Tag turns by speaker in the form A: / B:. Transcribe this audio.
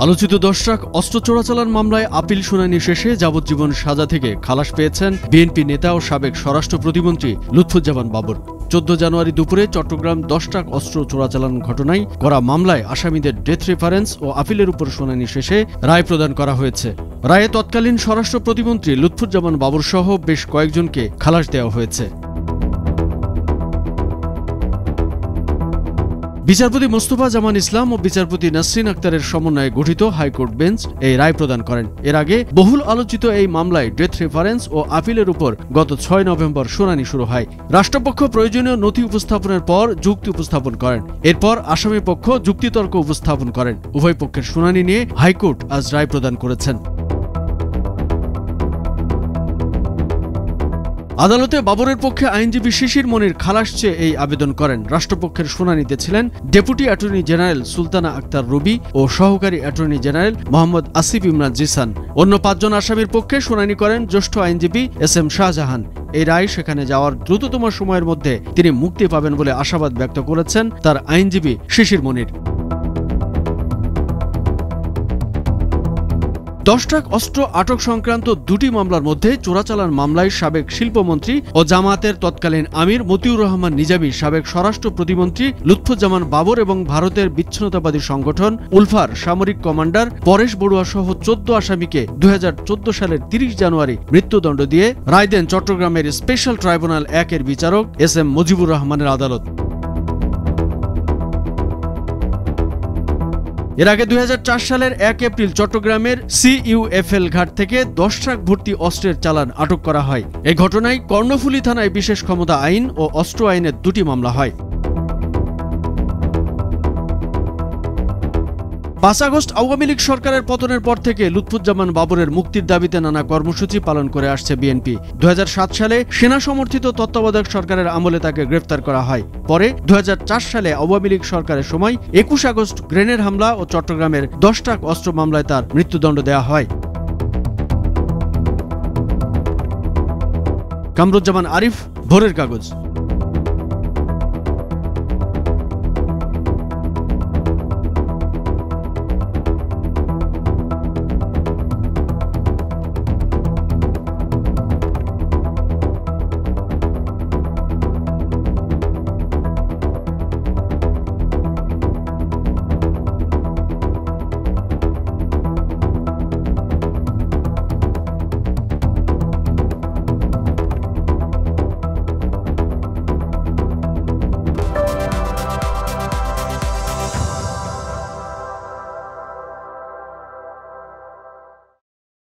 A: আলোচিত 10 ট্রাক অস্ত্র চোরাচালান মামলায় আপিল শুনানি শেষে যাবজ্জীবন সাজা থেকে খালাস পেয়েছেন বিএনপি নেতা ও সাবেক স্বরাষ্ট্র প্রতিমন্ত্রী লুৎফুজ্জামান বাবর। 14 জানুয়ারি দুপুরে চট্টগ্রাম 10 ট্রাক অস্ত্র চোরাচালান ঘটনায় করা মামলায় আসামিদের ডেথ রেফারেন্স ও আপিলের উপর শুনানি শেষে রায় প্রদান করা হয়েছে। রায়ে তৎকালীন স্বরাষ্ট্র প্রতিমন্ত্রী লুৎফুজ্জামান বাবর সহ বেশ কয়েকজনকে খালাস দেওয়া হয়েছে। বিচারপতি মোস্তফা জামান ইসলাম ও বিচারপতি নাসরিন আক্তারের সমন্বয়ে গঠিত হাইকোর্ট বেঞ্চ এই রায় প্রদান করেন। এর আগে বহুল আলোচিত এই মামলায় ডেথ রেফারেন্স ও আপিলের উপর গত 6 নভেম্বর শুনানি শুরু হয়। রাষ্ট্রপক্ষ প্রয়োজনীয় নথি উপস্থাপনের পর যুক্তি উপস্থাপন করেন। এরপর আসামি পক্ষ যুক্তিতর্ক উপস্থাপন করেন। উভয় পক্ষের শুনানি নিয়ে হাইকোর্ট আজ রায় প্রদান করেছেন। আদালতে বাবরের পক্ষে আইনজীবী শিশির মনির খালাস চেয়ে এই আবেদন করেন। রাষ্ট্রপক্ষের শুনানিতে ছিলেন deputy attorney general Sultana Akhtar Rubi ও সহকারী অ্যাটর্নি জেনারেল মোহাম্মদ আসিফ ইমরান জিসান। অন্য 5 জন আসামির পক্ষে শুনানি করেন জ্যেষ্ঠ আইনজীবী SM শাহজাহান। এই রায় সেখানে যাওয়ার দ্রুততম সময়ের মধ্যে তিনি মুক্তি পাবেন বলে আশাবাদ ব্যক্ত করেছেন তার আইনজীবী শিশির মনির। 10 ট্রাক অস্ত্র আটক সংক্রান্ত দুটি মামলার মধ্যে চোরাচালান মামলায় সাবেক শিল্পমন্ত্রী ও জামায়াতের তৎকালীন আমির মতিউর রহমান নিজামী, সাবেক স্বরাষ্ট্র প্রতিমন্ত্রী লুৎফুজ্জামান বাবর এবং ভারতের বিচ্ছিন্নতাবাদী সংগঠন উলফার সামরিক কমান্ডার পরেশ বড়ুয়া সহ 14 আসামিকে 2014 সালের 30 জানুয়ারি মৃত্যুদণ্ড দিয়ে রায় দেন চট্টগ্রামের স্পেশাল ট্রাইব্যুনাল 1-এর বিচারক SM মুজিবুর রহমানের আদালত। এর আগে 2004 সালের 1 এপ্রিল চট্টগ্রামের CUFL ঘাট থেকে 10 ট্রাক ভর্তি অস্ত্রের চালান আটক করা হয়। এই ঘটনায় কর্ণফুলী থানায় বিশেষ ক্ষমতা আইন ও অস্ত্র আইনের 2টি মামলা হয়। 5 আগস্ট আওয়ামী লীগ সরকারের পতনের পর থেকে লুৎফুজ্জামান বাবরের মুক্তির দাবিতে নানা কর্মসূচি পালন করে আসছে বিএনপি। 2007 সালে সেনা সমর্থিত তত্ত্বাবধায়ক সরকারের আমলে তাকে গ্রেফতার করা হয়। পরে 2004 সালে আওয়ামী লীগ সরকারের সময় 21 আগস্ট গ্রেনেড হামলা ও চট্টগ্রামের 10 ট্রাক অস্ত্র মামলায় তার মৃত্যুদণ্ড দেওয়া হয়। কামরুজ্জামান আরিফ, ভোরের কাগজ।